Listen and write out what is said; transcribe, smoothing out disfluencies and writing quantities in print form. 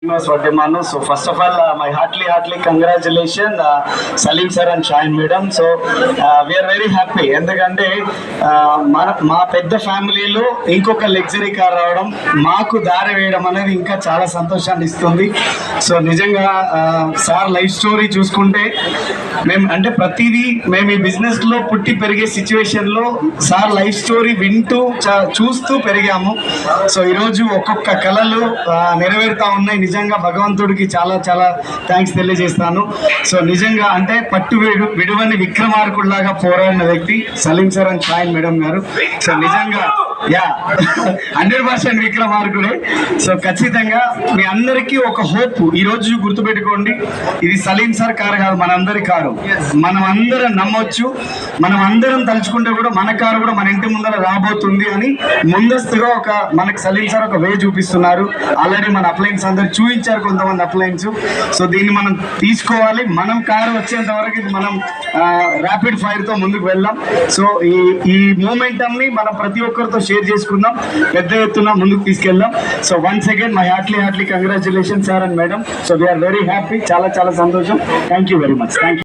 Manu. So first of all, my heartily congratulations, Salim sir and Shine madam. So we are very happy. ఎందుకంటే మా పెద్ద ఫ్యామిలీలో ఇంకొక luxury car రావడం మాకు దారి వేయడం అనేది ఇంకా చాలా సంతోషాన్ని ఇస్తుంది. సో నిజంగా సార్ లైఫ్ స్టోరీ చూసుకుంటే మేము అంటే ప్రతిదీ మేము ఈ బిజినెస్ లో పుట్టి పెరిగే సిచ్యువేషన్ లో సార్ లైఫ్ స్టోరీ వింటూ చూస్తూ పెరిగాము. సో ఈరోజు ఒక్కొక్క కళలు నెరవేరుతా ఉన్నాయి. నిజంగా భగవంతుడికి చాలా చాలా థ్యాంక్స్ తెలియజేస్తాను. సో నిజంగా అంటే పట్టు విడువని విక్రమార్కుడిలాగా పోరాడిన వ్యక్తి Saleem sir and Shahin madam గారు. సో నిజంగా 100% విక్రమార్కుడే. సో ఖచ్చితంగా మీ అందరికీ ఒక హోప్ ఈ రోజు గుర్తుపెట్టుకోండి, ఇది సలీం సార్ కారు కాదు, మనందరి కారు. మనం అందరం నమ్మొచ్చు, మనం అందరం తలుచుకుంటే కూడా మన కారు కూడా మన ఇంటి ముందర రాబోతుంది అని ముందస్తుగా మనకు సలీం సార్ ఒక వే చూపిస్తున్నారు. ఆల్రెడీ మన అప్లయన్స్ అందరు చూపించారు కొంతమంది అప్లయన్స్. సో దీన్ని మనం తీసుకోవాలి. మనం కారు వచ్చేంత వరకు ఇది మనం ర్యాపిడ్ ఫైర్ తో ముందుకు వెళ్దాం. సో ఈ మూమెంటమ్ ని మనం ప్రతి ఒక్కరితో షేర్ చేసుకుందాం, పెద్ద ఎత్తున ముందుకు తీసుకెళ్దాం. So once again my heartly congratulation sir and madam. So we are very happy, చాలా చాలా సంతోషం. Thank you very much. Thank you.